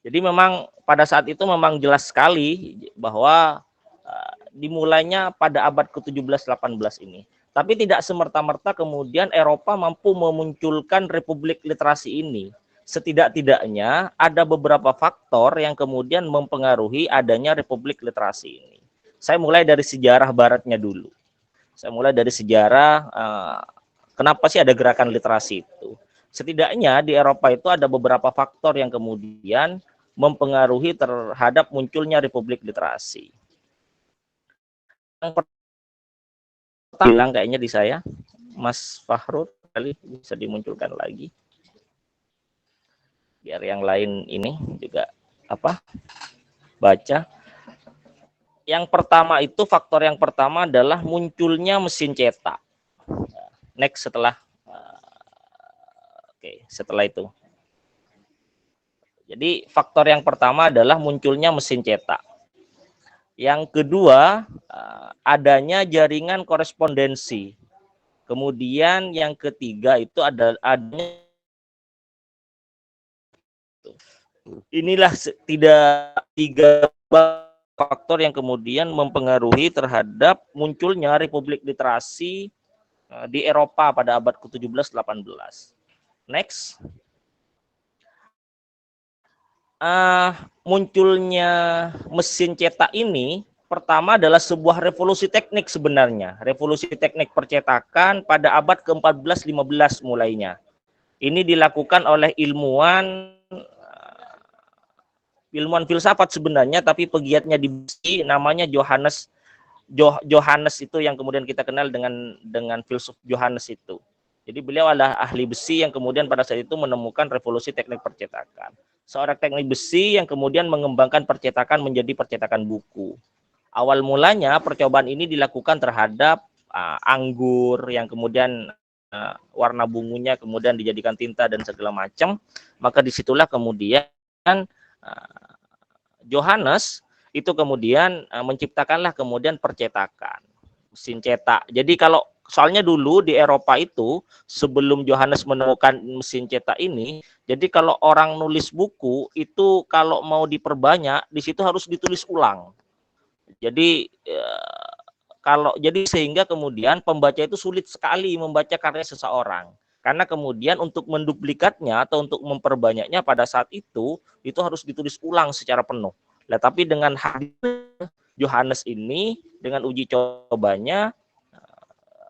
Jadi memang pada saat itu memang jelas sekali bahwa dimulainya pada abad ke-17-18 ini. Tapi tidak semerta-merta kemudian Eropa mampu memunculkan Republik Literasi ini. Setidak-tidaknya ada beberapa faktor yang kemudian mempengaruhi adanya Republik Literasi ini. Saya mulai dari sejarah baratnya dulu. Saya mulai dari sejarah kenapa sih ada gerakan literasi itu. Setidaknya di Eropa itu ada beberapa faktor yang kemudian mempengaruhi terhadap munculnya Republik Literasi. Yang pertama bilang kayaknya di saya, Mas Fahrud kali bisa dimunculkan lagi. Biar yang lain ini juga baca. Yang pertama itu faktor yang pertama adalah munculnya mesin cetak. Next setelah setelah itu. Jadi faktor yang pertama adalah munculnya mesin cetak. Yang kedua, adanya jaringan korespondensi. Kemudian yang ketiga itu adanya inilah tiga faktor yang kemudian mempengaruhi terhadap munculnya Republik Literasi di Eropa pada abad ke-17-18. Next. Munculnya mesin cetak ini pertama adalah sebuah revolusi teknik sebenarnya. Revolusi teknik percetakan pada abad ke-14-15 mulainya. Ini dilakukan oleh ilmuwan filsafat sebenarnya, tapi pegiatnya di besi namanya Johannes itu yang kemudian kita kenal dengan filsuf Johannes itu. Jadi beliau adalah ahli besi yang kemudian pada saat itu menemukan revolusi teknik percetakan. Seorang teknik besi yang kemudian mengembangkan percetakan menjadi percetakan buku. Awal mulanya percobaan ini dilakukan terhadap anggur yang kemudian warna bungunya kemudian dijadikan tinta dan segala macam. Maka disitulah kemudian Johannes itu kemudian menciptakanlah kemudian percetakan, mesin cetak. Jadi kalau soalnya dulu di Eropa itu sebelum Johannes menemukan mesin cetak ini, jadi kalau orang nulis buku itu kalau mau diperbanyak di situ harus ditulis ulang. Jadi jadi sehingga kemudian pembaca itu sulit sekali membaca karya seseorang. Karena kemudian untuk menduplikatnya atau untuk memperbanyaknya pada saat itu harus ditulis ulang secara penuh. Nah, tapi dengan hadir Johannes ini dengan uji cobanya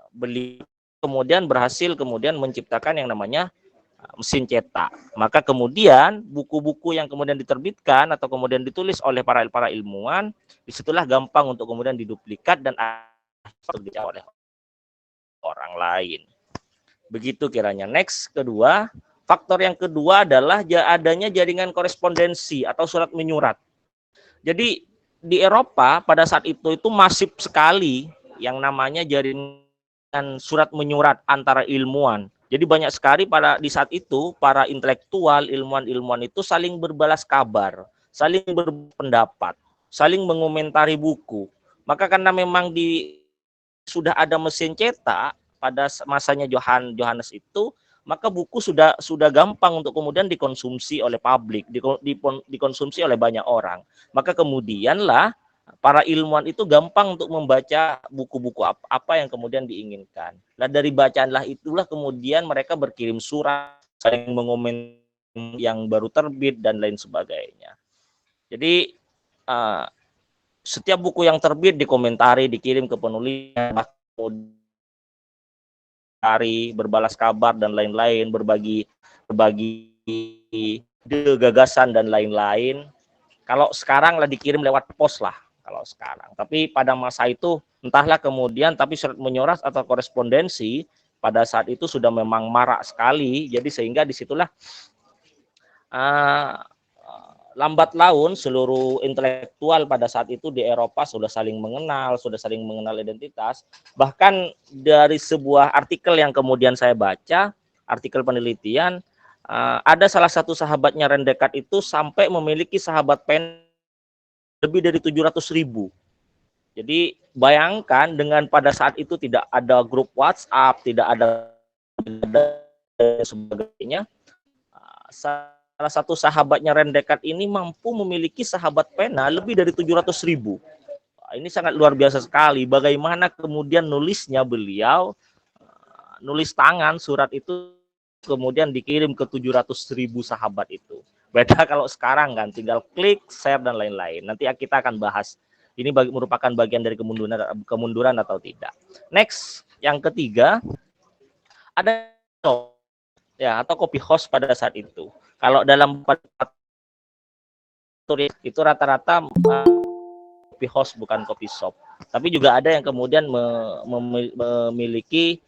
beliau kemudian berhasil kemudian menciptakan yang namanya mesin cetak. Maka kemudian buku-buku yang kemudian diterbitkan atau kemudian ditulis oleh para ilmuwan, disitulah gampang untuk kemudian diduplikat dan oleh orang lain. Begitu kiranya. Next, kedua, faktor yang kedua adalah adanya jaringan korespondensi atau surat menyurat. Jadi di Eropa pada saat itu masif sekali yang namanya jaringan surat menyurat antara ilmuwan. Jadi banyak sekali di saat itu para intelektual, ilmuwan-ilmuwan itu saling berbalas kabar, saling berpendapat, saling mengomentari buku. Maka karena memang sudah ada mesin cetak pada masanya Johannes itu, maka buku sudah gampang untuk kemudian dikonsumsi oleh publik, dikonsumsi oleh banyak orang. Maka kemudianlah para ilmuwan itu gampang untuk membaca buku-buku apa yang kemudian diinginkan. Nah, dari bacaanlah itulah kemudian mereka berkirim surat, saling mengomen yang baru terbit dan lain sebagainya. Jadi setiap buku yang terbit dikomentari, dikirim ke penulis, berbalas kabar dan lain-lain, berbagi gagasan dan lain-lain. Kalau sekarang lah dikirim lewat pos lah kalau sekarang. Tapi pada masa itu entahlah kemudian, tapi surat menyurat atau korespondensi pada saat itu sudah memang marak sekali. Jadi sehingga disitulah lambat laun seluruh intelektual pada saat itu di Eropa sudah saling mengenal identitas. Bahkan dari sebuah artikel yang kemudian saya baca, artikel penelitian, ada salah satu sahabatnya René Descartes itu sampai memiliki sahabat pen lebih dari 700.000. Jadi bayangkan dengan pada saat itu tidak ada grup WhatsApp, tidak ada sebagainya. salah satu sahabatnya Rendekat ini mampu memiliki sahabat pena lebih dari 700.000. Ini sangat luar biasa sekali. Bagaimana kemudian nulisnya beliau, nulis tangan surat itu kemudian dikirim ke 700.000 sahabat itu. Beda kalau sekarang kan, tinggal klik, share, dan lain-lain. Nanti kita akan bahas. Ini merupakan bagian dari kemunduran atau tidak. Next, yang ketiga, ada ya atau copy host pada saat itu. Kalau dalam itu rata-rata copy host bukan copy shop. Tapi juga ada yang kemudian memiliki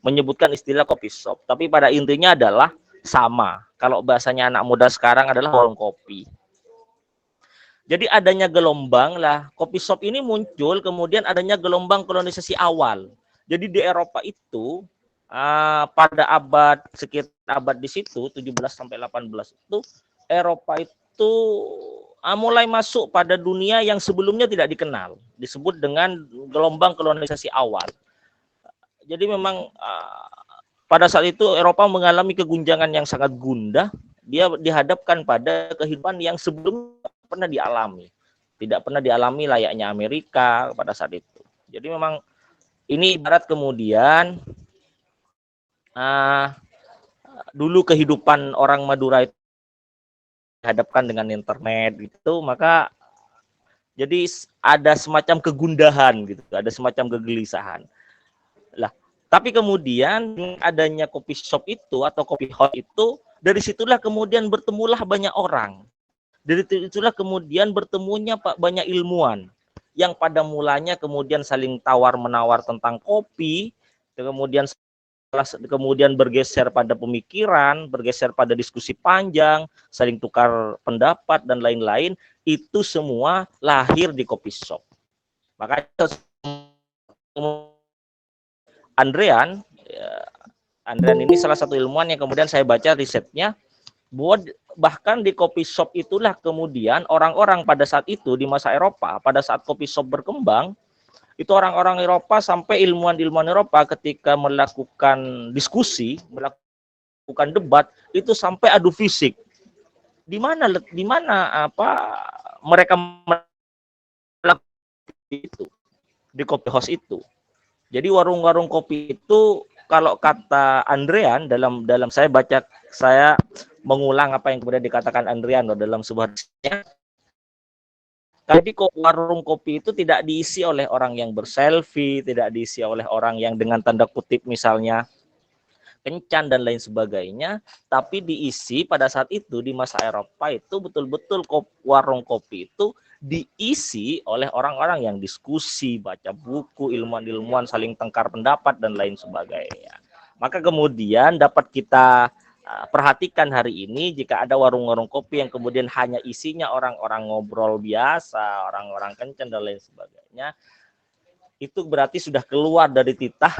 menyebutkan istilah copy shop. Tapi pada intinya adalah sama. Kalau bahasanya anak muda sekarang adalah warung kopi. Jadi adanya gelombang lah, copy shop ini muncul, kemudian adanya gelombang kolonisasi awal. Jadi di Eropa itu pada sekitar abad di situ 17 sampai 18 itu Eropa itu mulai masuk pada dunia yang sebelumnya tidak dikenal, disebut dengan gelombang kolonisasi awal. Jadi memang pada saat itu Eropa mengalami kegunjangan yang sangat gundah. Dia dihadapkan pada kehidupan yang sebelumnya pernah dialami, tidak pernah dialami layaknya Amerika pada saat itu. Jadi memang ini ibarat kemudian dulu kehidupan orang Madura itu dihadapkan dengan internet gitu, maka jadi ada semacam kegundahan gitu, ada semacam kegelisahan lah. Tapi kemudian adanya kopi shop itu atau kopi house itu, dari situlah kemudian bertemulah banyak orang. Dari itulah kemudian bertemunya banyak ilmuwan yang pada mulanya kemudian saling tawar-menawar tentang kopi, kemudian bergeser pada pemikiran, bergeser pada diskusi panjang, saling tukar pendapat dan lain-lain. Itu semua lahir di kopi shop. Makanya Andrean ini salah satu ilmuwan yang kemudian saya baca risetnya, bahkan di kopi shop itulah kemudian orang-orang pada saat itu di masa Eropa, pada saat kopi shop berkembang, itu orang-orang Eropa sampai ilmuwan-ilmuwan Eropa ketika melakukan diskusi, melakukan debat, itu sampai adu fisik. Di mana mereka melakukan itu di kopi house itu. Jadi warung-warung kopi itu, kalau kata Andrean dalam saya mengulang apa yang kemudian dikatakan Andrean dalam sebuah risetnya. Jadi warung kopi itu tidak diisi oleh orang yang berselfie, tidak diisi oleh orang yang dengan tanda kutip misalnya kencan dan lain sebagainya, tapi diisi pada saat itu di masa Eropa itu betul-betul warung kopi itu diisi oleh orang-orang yang diskusi, baca buku, ilmuwan-ilmuwan saling tengkar pendapat dan lain sebagainya. Maka kemudian dapat kita perhatikan hari ini, jika ada warung-warung kopi yang kemudian hanya isinya orang-orang ngobrol biasa, orang-orang kencan dan lain sebagainya, itu berarti sudah keluar dari titah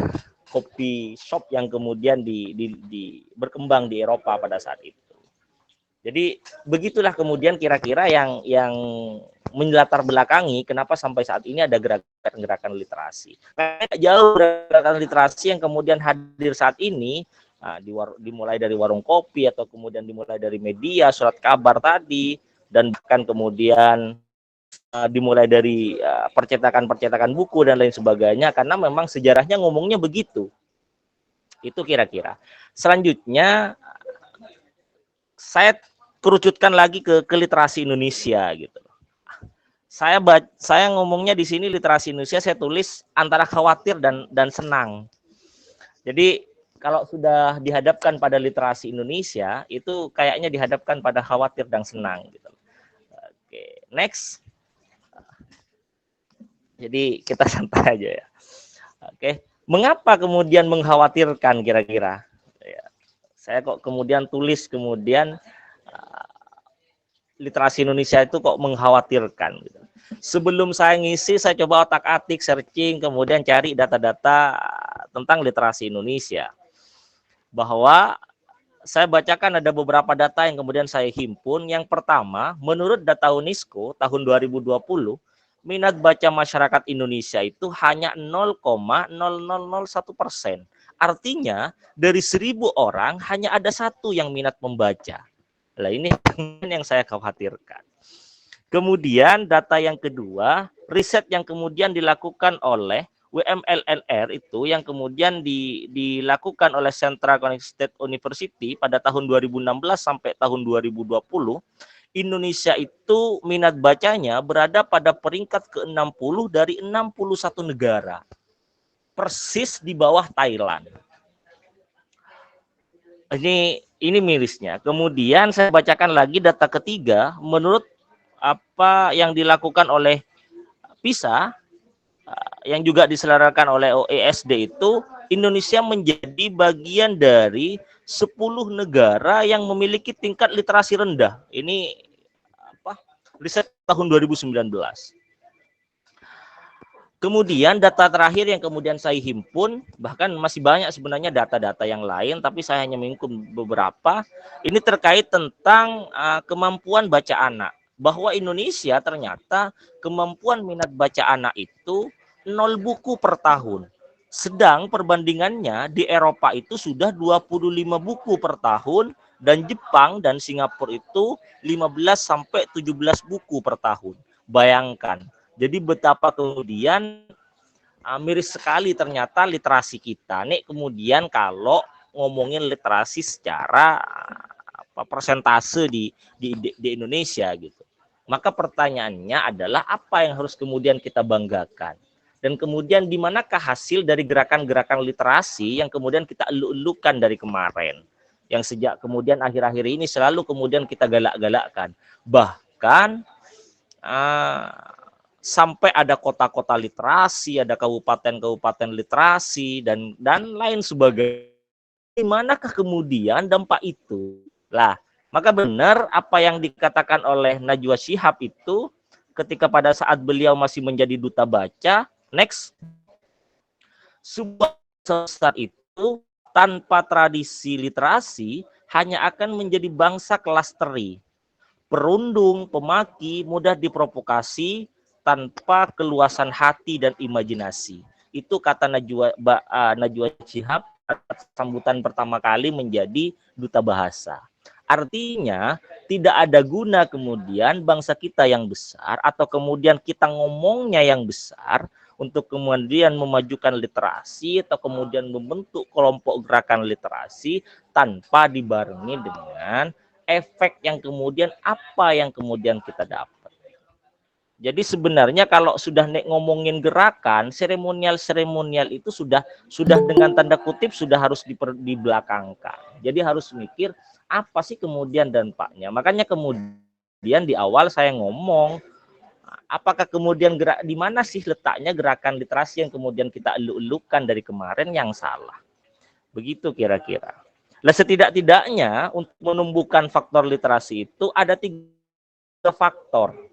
kopi shop yang kemudian berkembang di Eropa pada saat itu. Jadi begitulah kemudian kira-kira yang melatar belakangi kenapa sampai saat ini ada gerakan literasi. Karena jauh gerakan literasi yang kemudian hadir saat ini, dimulai dari warung kopi atau kemudian dimulai dari media, surat kabar tadi, dan bahkan kemudian dimulai dari percetakan buku dan lain sebagainya, karena memang sejarahnya ngomongnya begitu. Itu kira-kira. Selanjutnya saya kerucutkan lagi ke literasi Indonesia gitu. Saya ngomongnya di sini literasi Indonesia, saya tulis antara khawatir dan senang. Jadi kalau sudah dihadapkan pada literasi Indonesia, itu kayaknya dihadapkan pada khawatir dan senang gitu. Oke, next. Jadi kita santai aja ya. Oke, mengapa kemudian mengkhawatirkan kira-kira? Ya, saya kok kemudian tulis literasi Indonesia itu kok mengkhawatirkan. Gitu. Sebelum saya ngisi, saya coba otak-atik, searching, kemudian cari data-data tentang literasi Indonesia. Bahwa saya bacakan ada beberapa data yang kemudian saya himpun. Yang pertama, menurut data UNESCO tahun 2020, minat baca masyarakat Indonesia itu hanya 0,0001%. Artinya dari 1.000 orang hanya ada 1 yang minat membaca. Nah, ini yang saya khawatirkan. Kemudian data yang kedua, riset yang kemudian dilakukan oleh WMLNR itu yang kemudian dilakukan oleh Central Connecticut State University pada tahun 2016 sampai tahun 2020, Indonesia itu minat bacanya berada pada peringkat ke-60 dari 61 negara. Persis di bawah Thailand. Ini mirisnya. Kemudian saya bacakan lagi data ketiga, menurut apa yang dilakukan oleh PISA yang juga diselenggarakan oleh OECD itu, Indonesia menjadi bagian dari 10 negara yang memiliki tingkat literasi rendah. Ini riset tahun 2019. Kemudian data terakhir yang kemudian saya himpun, bahkan masih banyak sebenarnya data-data yang lain, tapi saya hanya menghimpun beberapa. Ini terkait tentang kemampuan baca anak. Bahwa Indonesia ternyata kemampuan minat baca anak itu 0 buku per tahun. Sedang perbandingannya di Eropa itu sudah 25 buku per tahun, dan Jepang dan Singapura itu 15 sampai 17 buku per tahun. Bayangkan. Jadi betapa kemudian miris sekali ternyata literasi kita. Nih kemudian kalau ngomongin literasi secara persentase di Indonesia gitu. Maka pertanyaannya adalah apa yang harus kemudian kita banggakan? Dan kemudian di manakah hasil dari gerakan-gerakan literasi yang kemudian kita elu-elukan dari kemarin? Yang sejak kemudian akhir-akhir ini selalu kemudian kita galak-galakkan. Bahkan sampai ada kota-kota literasi, ada kabupaten-kabupaten literasi, dan lain sebagainya. Di manakah kemudian dampak itu? Lah, maka benar apa yang dikatakan oleh Najwa Shihab itu ketika pada saat beliau masih menjadi duta baca, next, sebuah besar itu tanpa tradisi literasi hanya akan menjadi bangsa kelas teri, perundung, pemaki, mudah diprovokasi, tanpa keluasan hati dan imajinasi. Itu kata Najwa Shihab sambutan pertama kali menjadi duta bahasa. Artinya tidak ada guna kemudian bangsa kita yang besar atau kemudian kita ngomongnya yang besar untuk kemudian memajukan literasi atau kemudian membentuk kelompok gerakan literasi tanpa dibarengi dengan efek yang kemudian apa yang kemudian kita dapat. Jadi sebenarnya kalau sudah ngomongin gerakan, seremonial itu sudah dengan tanda kutip sudah harus dibelakangkan. Jadi harus mikir apa sih kemudian dampaknya. Makanya kemudian di awal saya ngomong, apakah kemudian di mana sih letaknya gerakan literasi yang kemudian kita elu-elukan dari kemarin yang salah. Begitu kira-kira. Nah, setidak-tidaknya untuk menumbuhkan faktor literasi itu ada 3 faktor.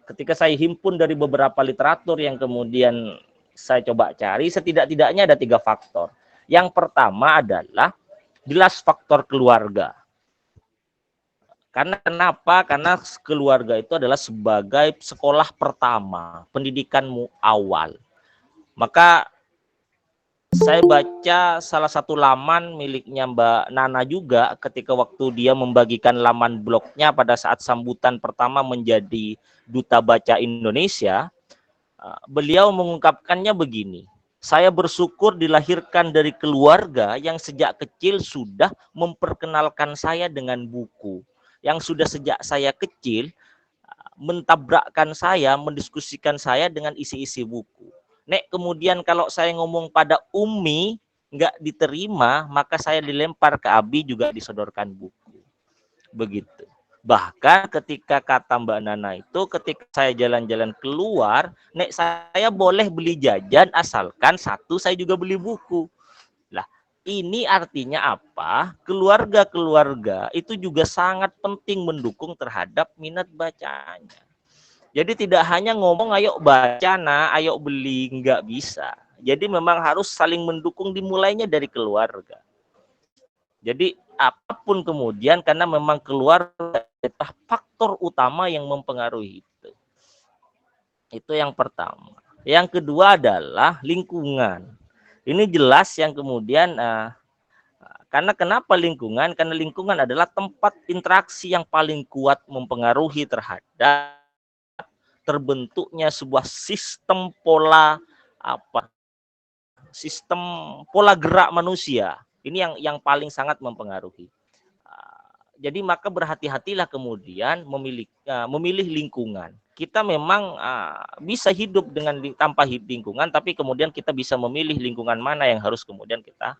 Ketika saya himpun dari beberapa literatur yang kemudian saya coba cari, setidak-tidaknya ada 3 faktor. Yang pertama adalah jelas faktor keluarga. Karena kenapa? Karena keluarga itu adalah sebagai sekolah pertama, pendidikanmu awal. Maka saya baca salah satu laman miliknya Mbak Nana juga ketika waktu dia membagikan laman blognya pada saat sambutan pertama menjadi Duta Baca Indonesia. Beliau mengungkapkannya begini, saya bersyukur dilahirkan dari keluarga yang sejak kecil sudah memperkenalkan saya dengan buku. Yang sudah sejak saya kecil mentabrakkan saya, mendiskusikan saya dengan isi-isi buku. Nek kemudian kalau saya ngomong pada Umi nggak diterima, maka saya dilempar ke Abi juga disodorkan buku. Begitu. Bahkan ketika kata Mbak Nana itu, ketika saya jalan-jalan keluar, nek saya boleh beli jajan asalkan satu saya juga beli buku. Lah, ini artinya apa? Keluarga-keluarga itu juga sangat penting mendukung terhadap minat bacanya. Jadi tidak hanya ngomong ayo baca nah, ayo beli, nggak bisa. Jadi memang harus saling mendukung, dimulainya dari keluarga. Jadi apapun kemudian karena memang keluarga adalah faktor utama yang mempengaruhi itu. Itu yang pertama. Yang kedua adalah lingkungan. Ini jelas yang kemudian karena kenapa lingkungan? Karena lingkungan adalah tempat interaksi yang paling kuat mempengaruhi terhadap terbentuknya sebuah sistem pola sistem pola gerak manusia. Ini yang paling sangat mempengaruhi. Jadi maka berhati-hatilah kemudian memilih lingkungan. Kita memang bisa hidup tanpa lingkungan, tapi kemudian kita bisa memilih lingkungan mana yang harus kemudian kita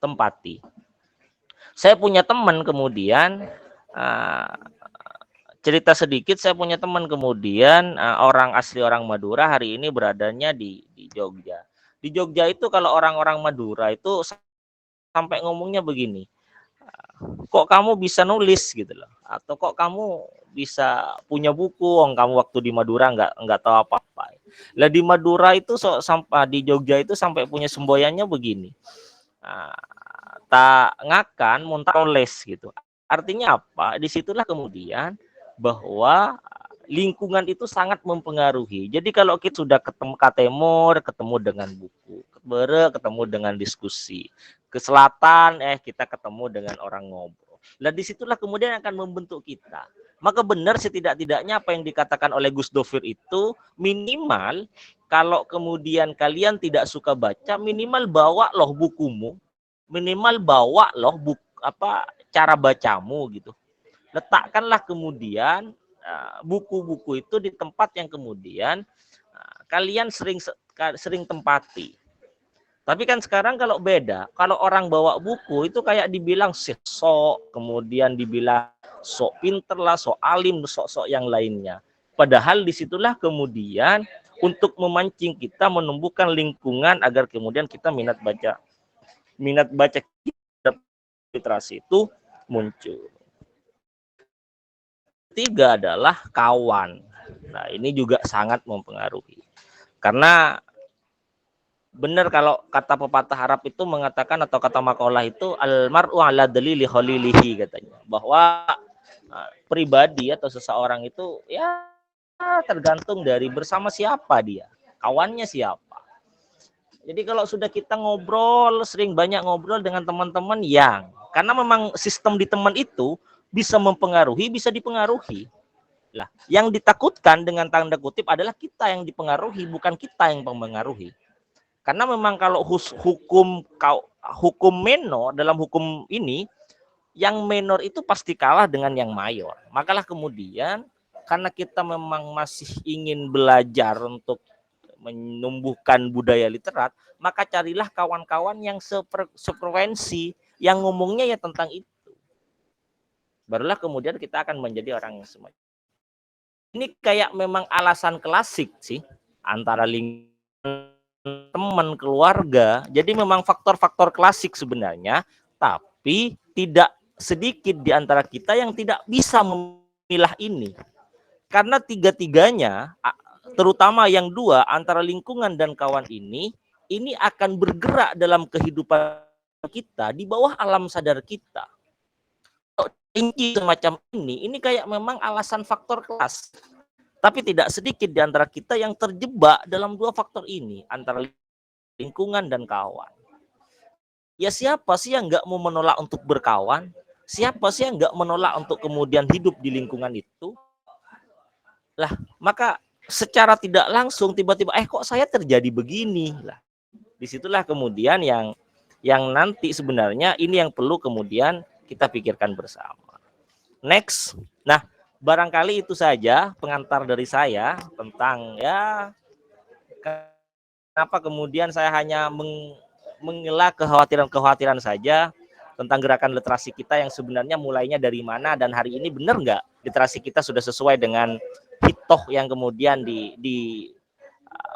tempati. Saya punya teman kemudian cerita sedikit, saya punya teman kemudian orang asli orang Madura, hari ini beradanya di Jogja. Di Jogja itu kalau orang-orang Madura itu sampai ngomongnya begini, kok kamu bisa nulis gitu loh, atau kok kamu bisa punya buku, kamu waktu di Madura nggak tahu apa-apa. Lah di Madura itu sampai di Jogja itu sampai punya semboyannya begini, tak ngakan muntah les gitu. Artinya apa? Disitulah kemudian bahwa lingkungan itu sangat mempengaruhi. Jadi kalau kita sudah ketemu Katemur, ketemu dengan buku, ketemu dengan diskusi, ke selatan kita ketemu dengan orang ngobrol. Nah disitulah kemudian akan membentuk kita. Maka benar setidak-tidaknya apa yang dikatakan oleh Gus Dovir itu, minimal kalau kemudian kalian tidak suka baca, minimal bawa loh bukumu, minimal bawa loh cara bacamu gitu. Letakkanlah kemudian buku-buku itu di tempat yang kemudian kalian sering tempati. Tapi kan sekarang kalau beda, kalau orang bawa buku itu kayak dibilang sok, kemudian dibilang sok pinter lah, sok alim, sok yang lainnya. Padahal disitulah kemudian untuk memancing kita menumbuhkan lingkungan agar kemudian kita minat baca literasi itu muncul. Ketiga adalah kawan. Nah, ini juga sangat mempengaruhi. Karena benar kalau kata pepatah Arab itu mengatakan, atau kata makalah itu, al-mar'u ala dalili khalilihi katanya. Bahwa pribadi atau seseorang itu ya tergantung dari bersama siapa dia, kawannya siapa. Jadi kalau sudah kita banyak ngobrol dengan teman-teman karena memang sistem di teman itu bisa mempengaruhi, bisa dipengaruhi. Lah, yang ditakutkan dengan tanda kutip adalah kita yang dipengaruhi, bukan kita yang mempengaruhi. Karena memang kalau hukum menor dalam hukum ini, yang menor itu pasti kalah dengan yang mayor. Makalah kemudian karena kita memang masih ingin belajar untuk menumbuhkan budaya literat, maka carilah kawan-kawan yang sefrekuensi, yang ngomongnya ya tentang itu. Barulah kemudian kita akan menjadi orang yang semacam. Ini kayak memang alasan klasik sih antara lingkungan, teman, keluarga. Jadi memang faktor-faktor klasik sebenarnya, tapi tidak sedikit di antara kita yang tidak bisa memilah ini. Karena tiga-tiganya, terutama yang dua, antara lingkungan dan kawan ini akan bergerak dalam kehidupan kita di bawah alam sadar kita. Tinggi semacam ini kayak memang alasan faktor kelas. Tapi tidak sedikit di antara kita yang terjebak dalam dua faktor ini, antara lingkungan dan kawan. Ya siapa sih yang nggak mau menolak untuk berkawan? Siapa sih yang nggak menolak untuk kemudian hidup di lingkungan itu? Lah, maka secara tidak langsung tiba-tiba kok saya terjadi begini lah. Disitulah kemudian yang nanti sebenarnya ini yang perlu kemudian kita pikirkan bersama. Next. Nah, barangkali itu saja pengantar dari saya tentang kenapa kemudian saya hanya mengelak kekhawatiran saja tentang gerakan literasi kita yang sebenarnya mulainya dari mana, dan hari ini benar nggak literasi kita sudah sesuai dengan hitoh yang kemudian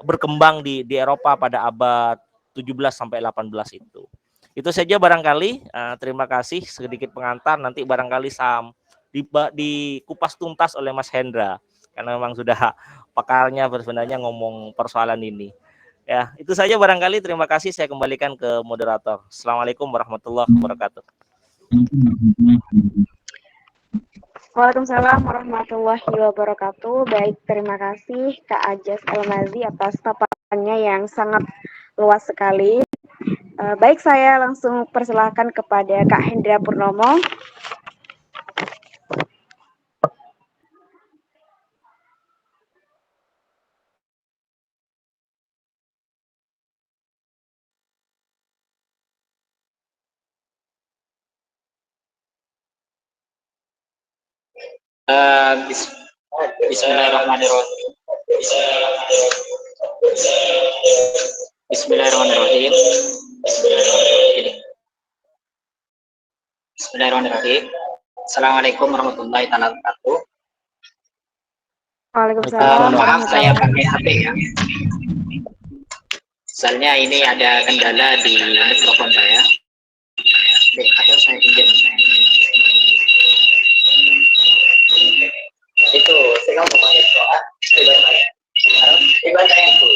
berkembang di Eropa pada abad 17 sampai 18 itu. Itu saja barangkali. Terima kasih, sedikit pengantar, nanti barangkali dikupas tuntas oleh Mas Hendra karena memang sudah pakarnya sebenarnya ngomong persoalan ini. Ya, itu saja barangkali. Terima kasih, saya kembalikan ke moderator. Assalamualaikum warahmatullahi wabarakatuh. Waalaikumsalam warahmatullahi wabarakatuh. Baik, terima kasih Kak Ajas Elmazi atas paparan yang sangat luas sekali. Baik, saya langsung persilahkan kepada Kak Hendra Purnomo. Bismillahirrahmanirrahim. Bismillahirrahmanirrahim. Bismillahirrahmanirrahim. Assalamualaikum warahmatullahi wabarakatuh. Waalaikumsalam Maaf, warahmatullahi saya pakai wabarakatuh. HP ya. Soalnya ini ada kendala di mikrofon saya. Atau saya pinjam. Itu saya mau pakai doa. Ibadah yang itu.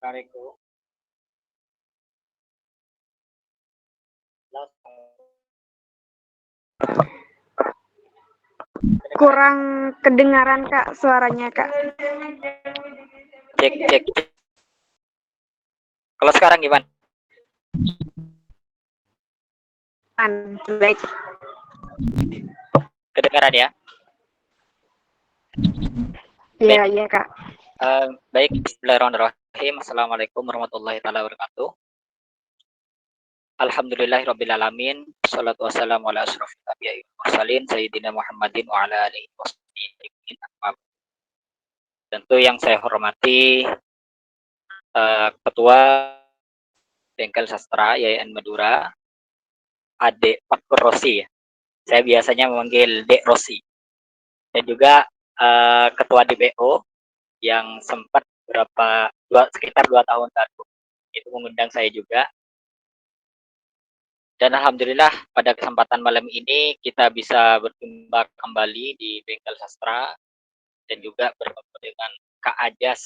Assalamualaikum. Kurang kedengaran Kak suaranya Kak. Cek cek. Kalau sekarang gimana? Baik. Kedengaran ya? Iya, iya Kak. Baik, bismillahirrahmanirrahim. Assalamualaikum warahmatullahi wabarakatuh. Alhamdulillahirrabbilalamin. Wassalatu wassalamu ala asrofil anbiya'i wal mursalin Sayyidina Muhammadin wa ala alihi washabihi. Tentu yang saya hormati Ketua Bengkel Sastra Yayan Madura, Adek Pak Rossi. Saya biasanya memanggil Dek Rossi. Dan juga Ketua DBO yang sempat sekitar 2 tahun lalu itu mengundang saya juga. Dan alhamdulillah pada kesempatan malam ini kita bisa berjumpa kembali di Bengkel Sastra dan juga bertemu dengan Kak Ajas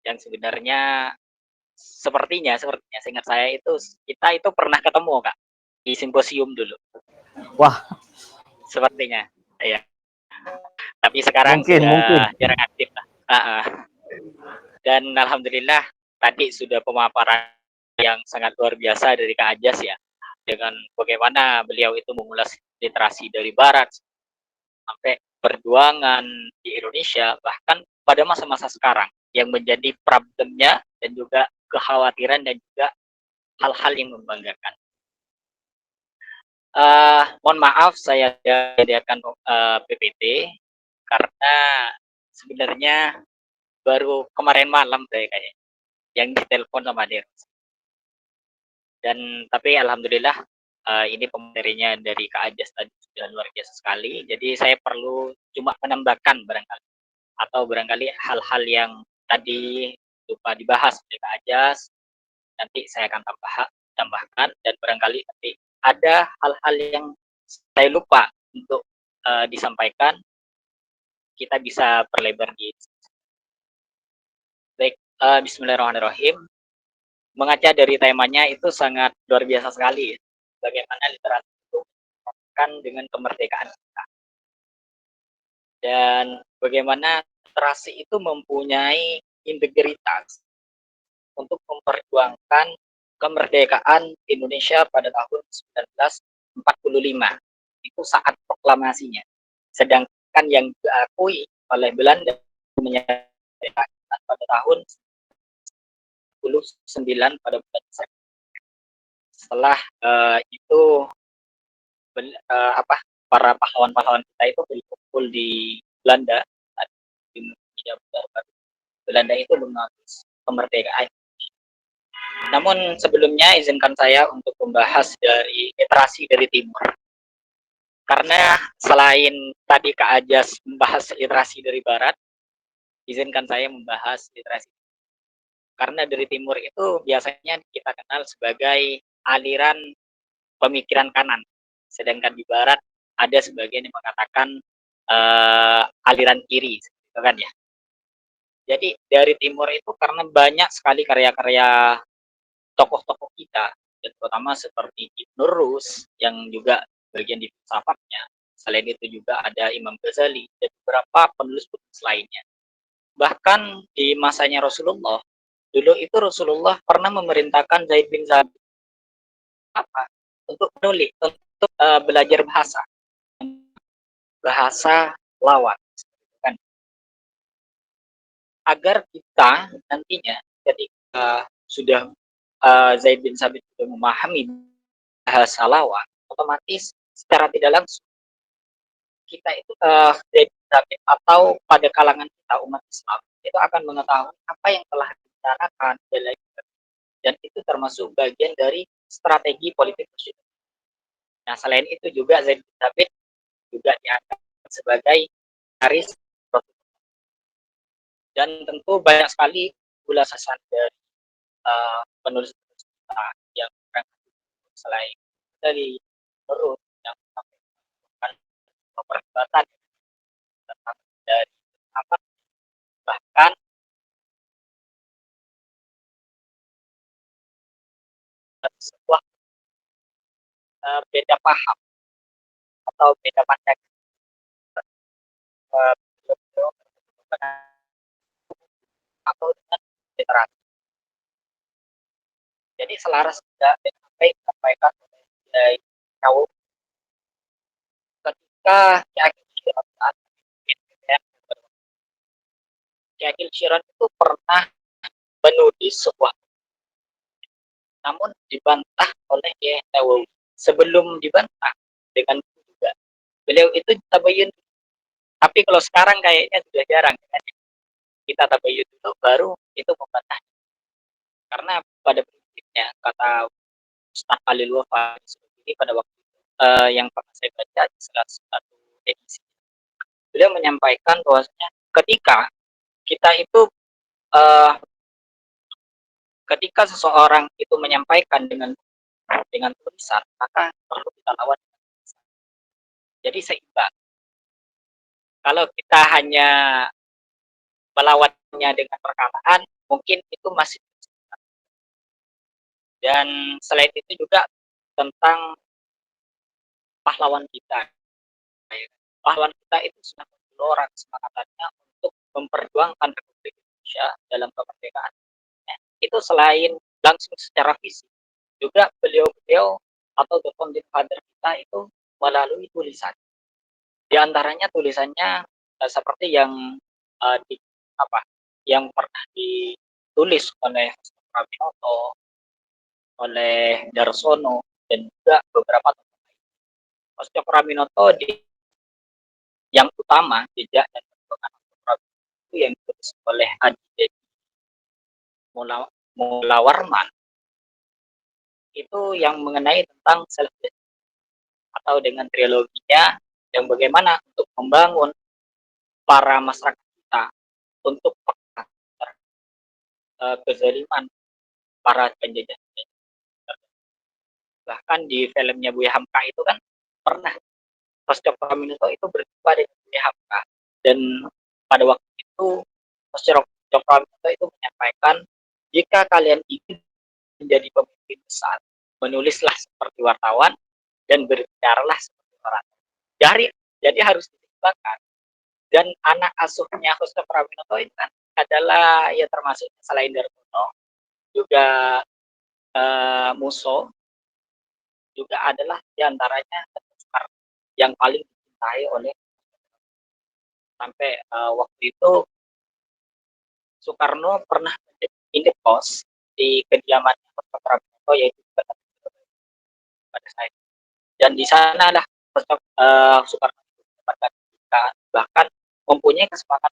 yang sebenarnya sepertinya seingat saya itu kita itu pernah ketemu Kak di simposium dulu. Wah, sepertinya ya. Tapi sekarang sudah jarang aktif lah. Dan alhamdulillah tadi sudah pemaparan yang sangat luar biasa dari Kak Ajas ya, dengan bagaimana beliau itu mengulas literasi dari barat sampai perjuangan di Indonesia, bahkan pada masa-masa sekarang yang menjadi problemnya dan juga kekhawatiran dan juga hal-hal yang membanggakan. Mohon maaf saya menyediakan PPT karena sebenarnya baru kemarin malam saya kayaknya yang ditelepon sama dia. Dan tapi alhamdulillah ini pematerinya dari Kak Ajas tadi sudah luar biasa sekali. Jadi saya perlu cuma menambahkan barangkali atau barangkali hal-hal yang tadi lupa dibahas oleh Kak Ajas. Nanti saya akan tambahkan dan barangkali nanti ada hal-hal yang saya lupa untuk disampaikan, kita bisa perlebar di. Baik, bismillahirrahmanirrahim. Mengaca dari temanya itu sangat luar biasa sekali. Bagaimana literasi itu kan dengan kemerdekaan kita. Dan bagaimana literasi itu mempunyai integritas untuk memperjuangkan kemerdekaan Indonesia pada tahun 1945. Itu saat proklamasinya. Sedangkan yang diakui oleh Belanda menyatakan pada tahun 1949 pada bulan Desember. Setelah itu para pahlawan-pahlawan kita itu berkumpul di Belanda, di Belanda itu mengaku kemerdekaan. Namun sebelumnya izinkan saya untuk membahas dari literasi dari timur. Karena selain tadi Kak Ajas membahas literasi dari barat, izinkan saya membahas literasi. Karena dari timur itu biasanya kita kenal sebagai aliran pemikiran kanan. Sedangkan di barat ada sebagian yang mengatakan aliran kiri, gitu kan ya. Jadi dari timur itu karena banyak sekali karya-karya tokoh-tokoh kita, dan terutama seperti Ibnu Rus yang juga bagian di filsafatnya. Selain itu juga ada Imam Ghazali dan beberapa penulis-penulis lainnya. Bahkan di masanya Rasulullah, dulu itu Rasulullah pernah memerintahkan Zaid bin Sabit apa? Untuk menulis, untuk belajar bahasa lawan, kan? Agar kita nantinya ketika sudah Zaid bin Sabit sudah memahami bahasa lawan, otomatis secara tidak langsung kita itu Zaid bin Sabit atau pada kalangan kita umat Islam itu akan mengetahui apa yang telah direncanakan dan itu termasuk bagian dari strategi politik nasional. Nah, selain itu juga Zaid bin Sabit juga dianggap sebagai garis dan tentu banyak sekali ulasan dari penulis kita yang selain dari terus yang menyampaikan perdebatan dari apa bahkan sebuah beda paham atau beda pandangan uh, atau dengan literasi. Jadi selaras juga dengan apa yang disampaikan oleh kaum ketika Ki Agil Syiron itu pernah menulis sebuah namun dibantah oleh Ki Nawawi. Sebelum dibantah dengan juga beliau itu tabayun, tapi kalau sekarang kayaknya sudah jarang kan? Kita tabayun dulu baru itu membantah, karena pada prinsipnya kata Ustaz Khalil Wafa ini pada waktu yang pernah saya baca di salah satu edisi, beliau menyampaikan bahwasanya ketika kita itu uh, ketika seseorang itu menyampaikan dengan tulisan, maka perlu kita lawan dengan tulisan. Jadi seimbang. Kalau kita hanya melawannya dengan perkataan, mungkin itu masih. Dan selain itu juga tentang pahlawan kita. Pahlawan kita itu sudah mendorong semangatnya untuk memperjuangkan Republik Indonesia dalam kemerdekaan. Itu selain langsung secara fisik, juga beliau-beliau atau the founding father kita itu melalui tulisan. Di antaranya tulisannya seperti yang di apa yang pernah ditulis oleh Prabinoto, oleh Darsono dan juga beberapa tokoh lain. Osco Prabinoto yang utama jejak dan perkembangan itu yang ditulis oleh Adi Mulawarman itu yang mengenai tentang self atau dengan triloginya yang bagaimana untuk membangun para masyarakat kita untuk kezaliman para penjajah. Bahkan di filmnya Buya Hamka itu kan pernah Oscar Praminto itu berjumpa dengan Buya Hamka, dan pada waktu itu Oscar Praminto itu menyampaikan, jika kalian ingin menjadi pemimpin besar, menulislah seperti wartawan dan berbicaralah seperti orang. Jadi harus diseimbangkan. Dan anak asuhnya Oscar Praminto itu kan adalah ya termasuk selain Darsono juga Muso juga adalah diantaranya yang paling dicintai oleh sampai waktu itu Soekarno pernah indekos di kediaman Prabowo yaitu pada saya, dan di sana lah Soekarno bahkan mempunyai kesempatan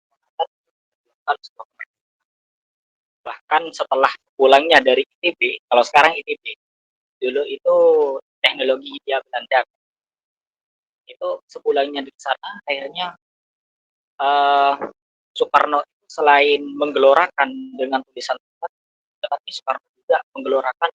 bahkan setelah pulangnya dari ITB, kalau sekarang ITB dulu itu teknologi India Belanda, itu sepulangnya di sana akhirnya Soekarno selain menggelorakan dengan tulisan, tetapi Soekarno juga menggelorakan